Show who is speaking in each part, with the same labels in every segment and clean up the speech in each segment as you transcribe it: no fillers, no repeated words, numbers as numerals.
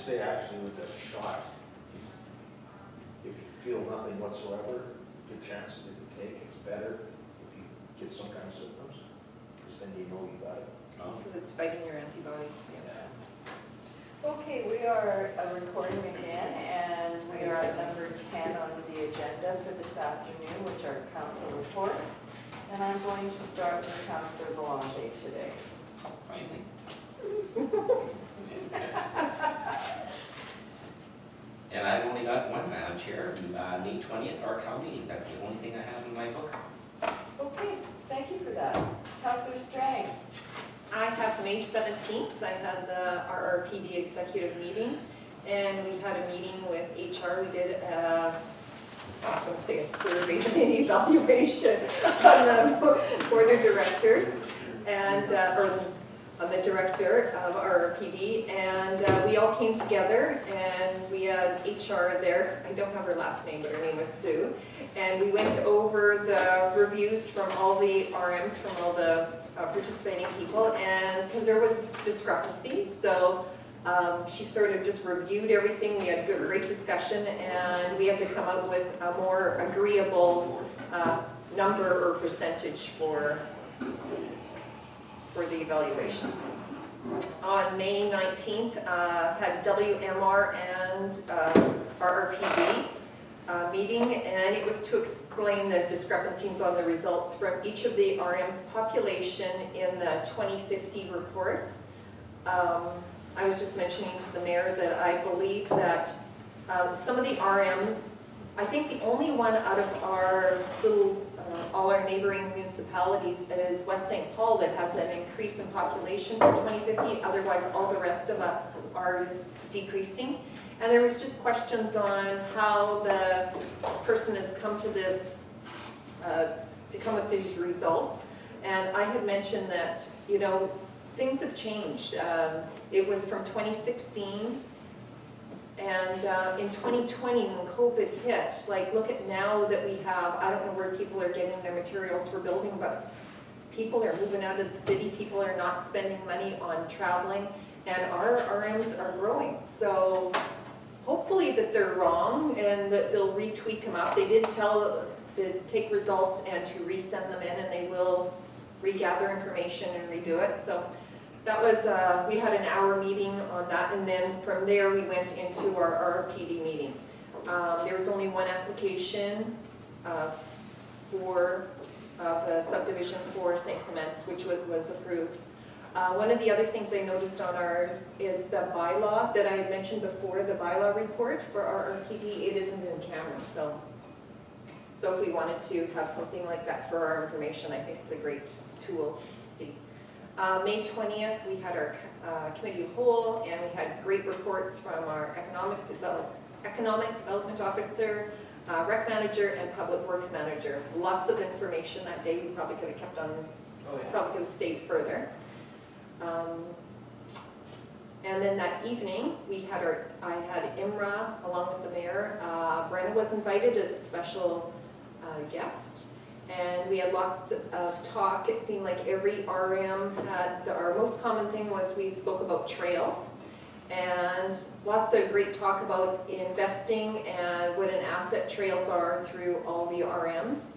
Speaker 1: say actually with that shot, if you feel nothing whatsoever, good chances if you take, it's better if you get some kind of symptoms, because then you know you got it.
Speaker 2: Because it's fighting your antibodies. Yeah.
Speaker 3: Okay, we are recording again, and we are at number 10 on the agenda for this afternoon, which are council reports. And I'm going to start with Councillor Boulanger today.
Speaker 4: Finally. And I've only got one, Madam Chair, May 20th, our county meeting. That's the only thing I have in my book.
Speaker 3: Okay, thank you for that. Councillor Strang.
Speaker 2: I have May 17th, I had the RRPD executive meeting, and we had a meeting with HR. We did I was going to say a survey, but an evaluation on the board of directors, and, or on the director of RRPD, and we all came together, and we had HR there. I don't have her last name, but her name was Sue, and we went over the reviews from all the RMs, from all the participating people, and because there was discrepancies, so she sort of just reviewed everything. We had a great discussion, and we had to come up with a more agreeable number or percentage for the evaluation. On May 19th, had WMR and RRPD meeting, and it was to explain the discrepancies on the results from each of the RM's population in the 2050 report. I was just mentioning to the mayor that I believe that some of the RMs, I think the only one out of our little, all our neighboring municipalities is West St. Paul that has an increase in population for 2050. Otherwise, all the rest of us are decreasing. And there was just questions on how the person has come to this, to come with these results. And I had mentioned that, you know, things have changed. It was from 2016, and in 2020 when COVID hit, like look at now that we have, I don't know where people are getting their materials for building, but people are moving out of the city, people are not spending money on traveling, and our RMs are growing. So hopefully that they're wrong and that they'll retweak them up. They did tell to take results and to resend them in, and they will regather information and redo it. So that was, we had an hour meeting on that, and then from there we went into our RRPD meeting. There was only one application for the subdivision for St. Clements, which was approved. One of the other things I noticed on ours is the bylaw that I had mentioned before, the bylaw report for RRPD. It isn't in camera, so if we wanted to have something like that for our information, I think it's a great tool to see. May 20th, we had our committee of whole, and we had great reports from our economic development officer, rec manager, and public works manager. Lots of information that day. We probably could have kept on, probably could have stayed further. And then that evening, I had IMRA along with the mayor. Brenna was invited as a special guest. And we had lots of talk. It seemed like every RM had, our most common thing was we spoke about trails. And lots of great talk about investing and what an asset trails are through all the RMs.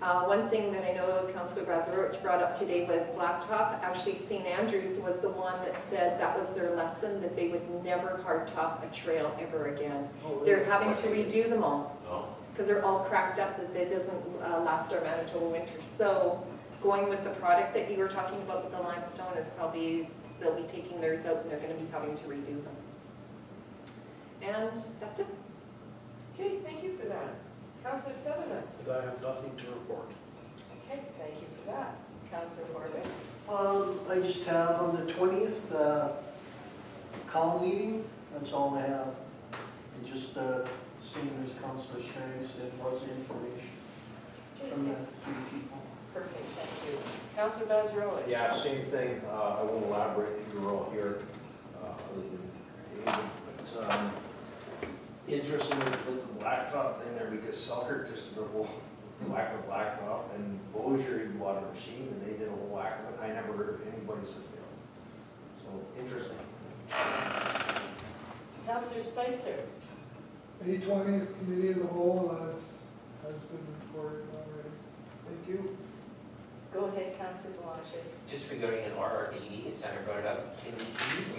Speaker 2: One thing that I know Councillor Bazarowicz brought up today was blacktop. Actually, St. Andrews was the one that said that was their lesson, that they would never hardtop a trail ever again. Oh, really? They're having to redo them all. Oh. Because they're all cracked up, that it doesn't last our Manitoba winter. So going with the product that you were talking about with the limestone is probably, they'll be taking theirs out and they're going to be having to redo them. And that's it.
Speaker 3: Okay, thank you for that. Councillor Sutherland.
Speaker 1: But I have nothing to report.
Speaker 3: Okay, thank you for that. Councillor Horvis.
Speaker 5: I just have on the 20th, COM meeting, that's all I have. And just same as Councillor Strang said, lots of information from the three people.
Speaker 3: Perfect, thank you. Councillor Bazarowicz.
Speaker 1: Yeah, same thing. I won't elaborate. You were all here. Other than David, but interesting with the blacktop thing there, because Selkirk just did a whole whack of blacktop, and Bossier bought a machine and they did a whole whack of it. I never heard of anybody's failed. So interesting.
Speaker 3: Councillor Spicer.
Speaker 6: May 20th Committee of the Whole has been reported already. Thank you.
Speaker 3: Go ahead, Councillor Belanger.
Speaker 4: Just regarding an RRPD, as Senator brought it up, can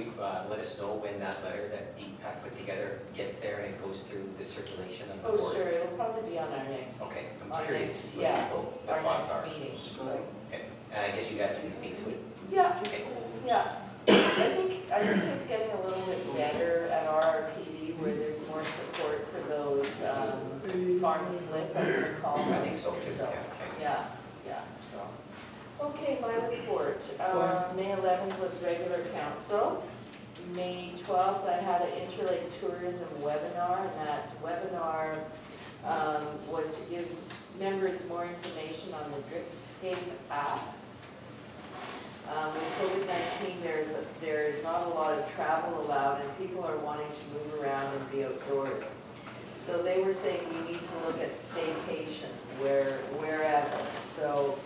Speaker 4: you let us know when that letter that DPAC put together gets there and it goes through the circulation of the
Speaker 3: Oh,
Speaker 4: board?
Speaker 3: sure, it'll probably be on our next,
Speaker 4: Okay,
Speaker 3: Our
Speaker 4: I'm curious to
Speaker 3: next-
Speaker 4: see
Speaker 3: yeah,
Speaker 4: what people,
Speaker 3: our
Speaker 4: their thoughts
Speaker 3: next
Speaker 4: are.
Speaker 3: meeting, so.
Speaker 4: Okay, and I guess you guys can speak to it.
Speaker 3: Yeah,
Speaker 4: Okay.
Speaker 3: yeah. I think it's getting a little bit better at RRPD where there's more support for those farm splits, I'm gonna call
Speaker 4: I
Speaker 3: them.
Speaker 4: think so too,
Speaker 3: So,
Speaker 4: yeah.
Speaker 3: Yeah, so. Okay, my report. May 11th was regular council. May 12th, I had an Interlake Tourism webinar, and that webinar was to give members more information on the Dripscape app. With COVID-19, there is not a lot of travel allowed, and people are wanting to move around and be outdoors. So they were saying we need to look at staycations wherever. So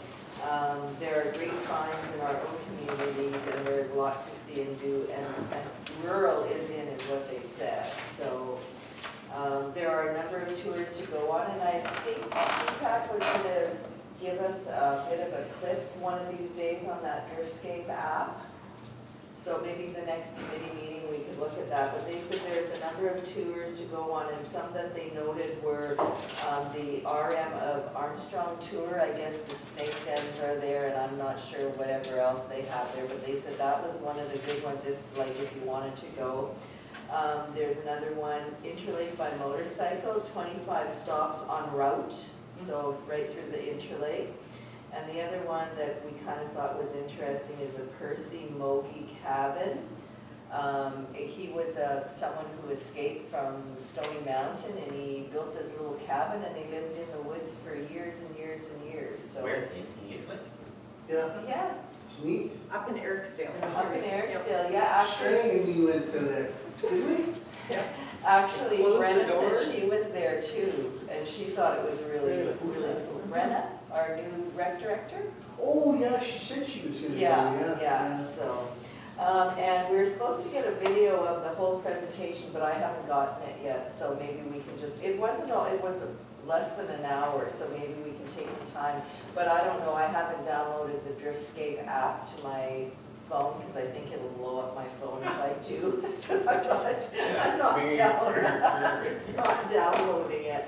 Speaker 3: there are great finds in our own communities, and there's a lot to see and do, and rural is what they said. So there are a number of tours to go on, and I think DPAC was going to give us a bit of a clip one of these days on that Driftscape app. So maybe the next committee meeting we could look at that. But they said there's a number of tours to go on, and some that they noted were the RM of Armstrong tour. I guess the snake dens are there, and I'm not sure whatever else they have there. But they said that was one of the big ones if you wanted to go. There's another one, Interlake by motorcycle, 25 stops en route. So right through the Interlake. And the other one that we kind of thought was interesting is the Percy Mogi Cabin. He was someone who escaped from Stony Mountain, and he built this little cabin, and he lived in the woods for years and years and years. So
Speaker 4: Where in Italy?
Speaker 5: Yeah,
Speaker 3: yeah,
Speaker 5: it's neat.
Speaker 2: Up in Ericsdale.
Speaker 3: up in Ericsdale, yeah, actually.
Speaker 5: Shane and we went to there, didn't we?
Speaker 3: Actually,
Speaker 2: Close the
Speaker 3: Brenna
Speaker 2: door.
Speaker 3: said she was there too, and she thought it was really,
Speaker 5: Brenna,
Speaker 3: really
Speaker 5: who's that?
Speaker 3: cool. Brenna, our new rec director?
Speaker 5: Oh, yeah, she said she was gonna go,
Speaker 3: Yeah, so, and we're supposed to get a video of the whole presentation, but I haven't gotten it yet, so maybe we can just, it was less than an hour, so maybe we can take the time. But I don't know, I haven't downloaded the Driftscape app to my phone, because I think it'll blow up my phone if I do. So I'm not downloading it.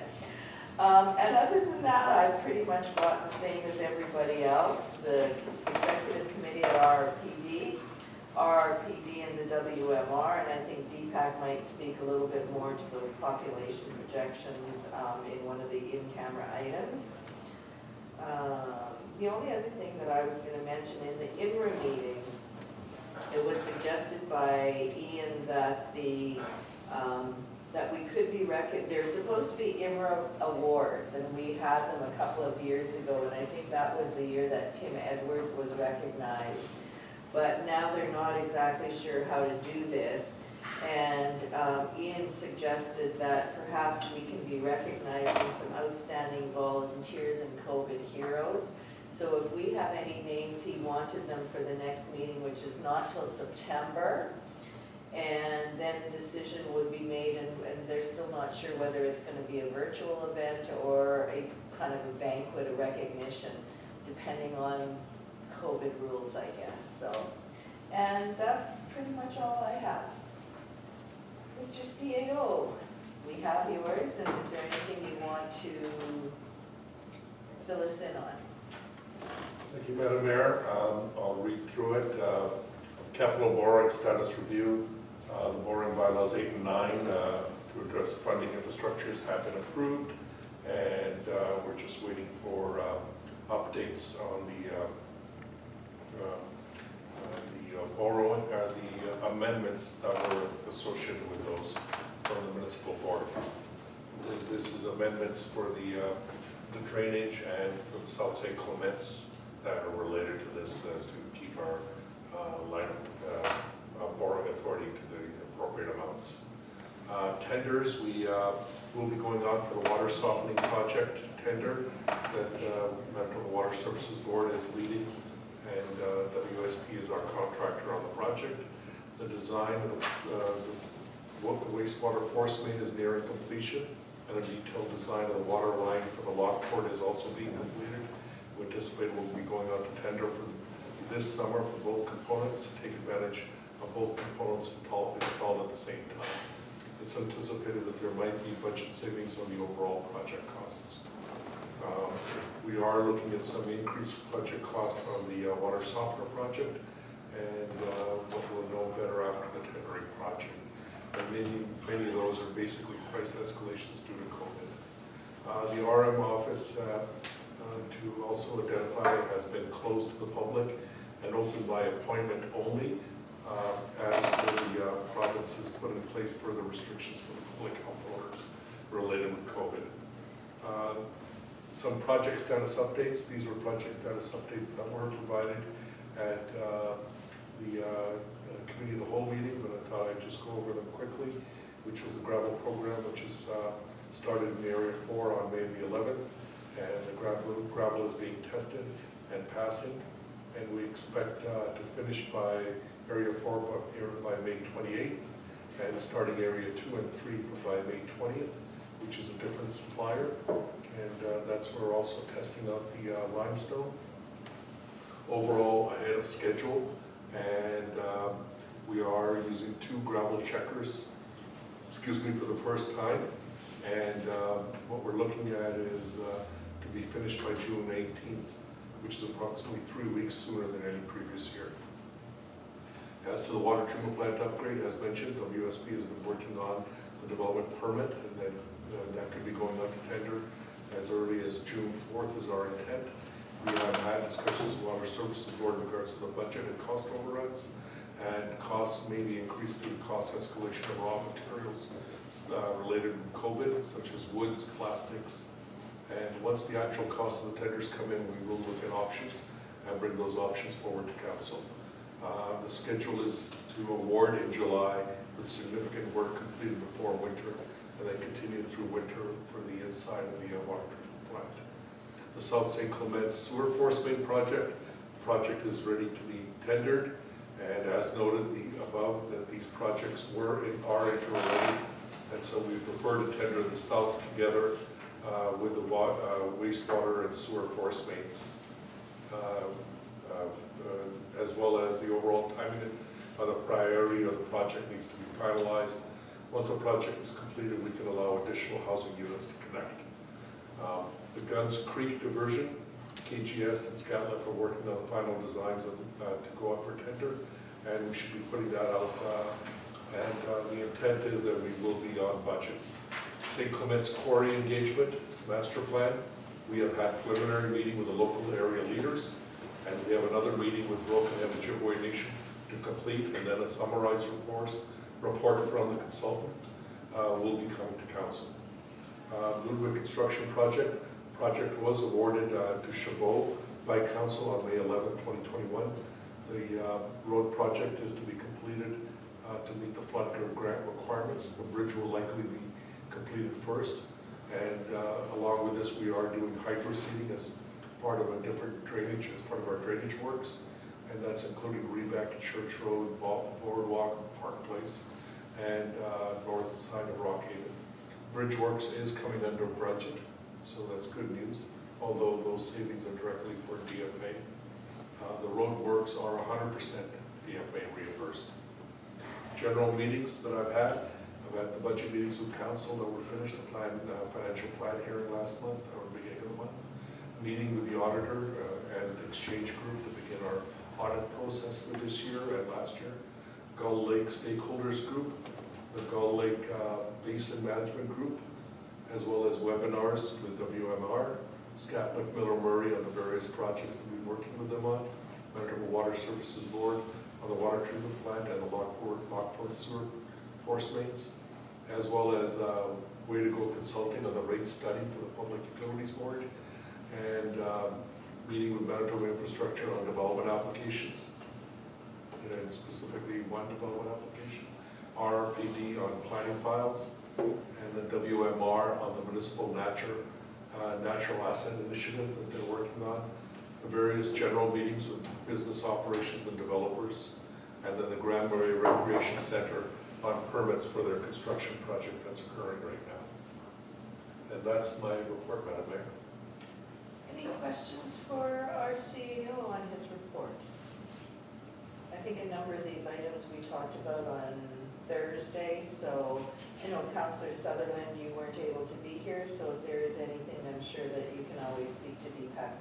Speaker 3: And other than that, I've pretty much got the same as everybody else. The executive committee at RRPD and the WMR, and I think DPAC might speak a little bit more to those population projections in one of the in-camera items. The only other thing that I was going to mention in the IMRA meeting, it was suggested by Ian that that we could be there's supposed to be IMRA awards, and we had them a couple of years ago, and I think that was the year that Tim Edwards was recognized. But now they're not exactly sure how to do this, and Ian suggested that perhaps we can be recognizing some outstanding volunteers and COVID heroes. So if we have any names, he wanted them for the next meeting, which is not till September. And then a decision would be made, and they're still not sure whether it's going to be a virtual event or a kind of a banquet, a recognition, depending on COVID rules, I guess. So, and that's pretty much all I have. Mr. CAO, we have yours, and is there anything you want to fill us in on?
Speaker 7: Thank you, Madam Mayor. I'll read through it. Capital borrowing status review. The borrowing bylaws 8 and 9 to address funding infrastructures have been approved, and we're just waiting for updates on the borrowing, the amendments that were associated with those from the municipal board. This is amendments for the drainage and for the South St. Clements that are related to this, as to keep our line of borrowing authority to the appropriate amounts. Tenders, we will be going on for the water softening project tender that Manitoba Water Services Board is leading, and WSP is our contractor on the project. The design of the wastewater force main is nearing completion, and a detailed design of the water line for the lock port is also being completed. We anticipate we'll be going out to tender for this summer for both components, to take advantage of both components installed at the same time. It's anticipated that there might be budget savings on the overall project costs. We are looking at some increased budget costs on the water softener project, and we'll know better after the tendering project. And many of those are basically price escalations due to COVID. The RM office, to also identify, has been closed to the public and open by appointment only, as the province has put in place further restrictions for the public health orders related with COVID. Some project status updates. These were project status updates that were provided at the Committee of the Whole meeting, but I thought I'd just go over them quickly, which was the gravel program, which is started in Area 4 on May the 11th, and the gravel is being tested and passing, and we expect to finish by Area 4 by May 28th, and starting Area 2 and 3 by May 20th, which is a different supplier, and that's where we're also testing out the limestone. Overall, ahead of schedule, and we are using 2 gravel checkers, for the first time, and what we're looking at is to be finished by June 18th, which is approximately 3 weeks sooner than any previous year. As to the water treatment plant upgrade, as mentioned, WSP has been working on the development permit, and then that could be going out to tender as early as June 4th is our intent. We have had discussions with the Water Services Board in regards to the budget and cost overruns, and costs may be increased due to cost escalation of raw materials related to COVID, such as woods, plastics, and once the actual cost of the tenders come in, we will look at options and bring those options forward to council. The schedule is to award in July with significant work completed before winter, and then continue through winter for the inside of the water treatment plant. The South St. Clements Sewer Force Main project. The project is ready to be tendered, and as noted above, that these projects are interrelated, and so we prefer to tender the south together with the wastewater and sewer force mains, as well as the overall timing of the priority of the project needs to be finalized. Once the project is completed, we can allow additional housing units to connect. The Guns Creek diversion, KGS and Scatliff are working on the final designs to go up for tender, and we should be putting that out. And the intent is that we will be on budget. St. Clements Quarry engagement master plan. We have had preliminary meeting with the local area leaders, and we have another meeting with Broken and Ojibwe Nation to complete, and then a summarized report from the consultant will be coming to council. Ludwig construction project. Project was awarded to Chabot by council on May 11, 2021. The road project is to be completed to meet the flood grant requirements. The bridge will likely be completed first, and along with this, we are doing hydro seeding as part of a different drainage, as part of our drainage works, and that's including Rebeck, Church Road, Boardwalk, Park Place, and north side of Rockhaven. Bridge works is coming under budget, so that's good news, although those savings are directly for DFA. The road works are 100% DFA reimbursed. General meetings that I've had the budget meetings with council that were finished, the financial plan hearing last month, or beginning of the month, meeting with the auditor and the exchange group to begin our audit process for this year and last year. Gull Lake Stakeholders Group, the Gull Lake Basin Management Group, as well as webinars with WMR, Scatliff Miller Murray on the various projects that we've been working with them on, Manitoba Water Services Board on the water treatment plant and the Lockport Sewer Force Mains, as well as Way to Go Consulting on the rate study for the Public Utilities Board, and meeting with Manitoba Infrastructure on development applications, and specifically one development application, RRPD on planning files, and the WMR on the Municipal Natural Asset Initiative that they're working on, the various general meetings with business operations and developers, and then the Grand Marais Recreation Center on permits for their construction project that's occurring right now. And that's my report, Madam Mayor.
Speaker 3: Any questions for our CEO on his report? I think a number of these items we talked about on Thursday, so I know Councillor Sutherland, you weren't able to be here, so if there is anything, I'm sure that you can always speak to Deepak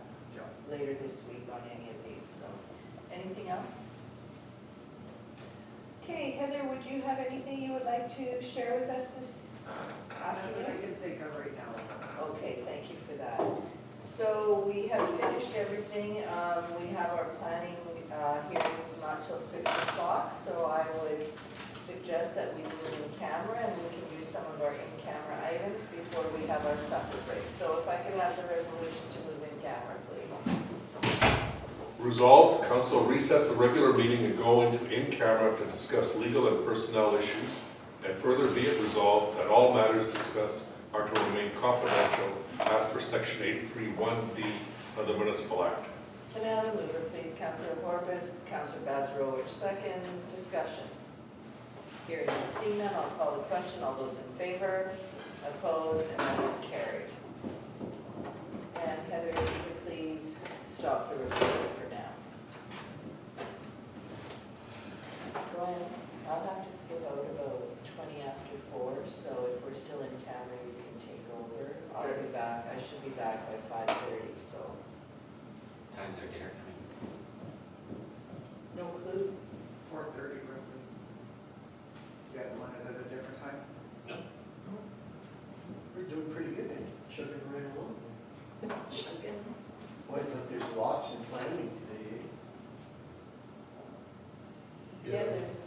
Speaker 3: later this week on any of these, so. Anything else? Okay, Heather, would you have anything you would like to share with us this afternoon?
Speaker 8: I can think of right now.
Speaker 3: Okay, thank you for that. So we have finished everything. We have our planning hearings not till 6 o'clock, so I would suggest that we move in camera and we can use some of our in-camera items before we have our supper break. So if I could have the resolution to move in camera, please.
Speaker 7: Resolved, council recess the regular meeting and go into in-camera to discuss legal and personnel issues. And further be it resolved that all matters discussed are to remain confidential as per section 83(1)(d) of the Municipal Act.
Speaker 3: Can I have a mover, please? Councillor Horbus, Councillor Bazarowicz seconds. Discussion. Hearing and seeing none, I'll call the question. All those in favor? Opposed? And that is carried. And Heather, if you could please stop the recording for now. Glenn, I'll have to skip out about 20 after 4, so if we're still in camera, you can take over. I'll be back. I should be back by 5:30, so
Speaker 4: Times are dinner time.
Speaker 3: no clue.
Speaker 8: 4:30 roughly. You guys want it at a different time?
Speaker 5: We're doing pretty good, eh? Chugging right along.
Speaker 2: Chugging.
Speaker 5: Boy, but there's lots in planning today, eh?
Speaker 3: Yeah, there's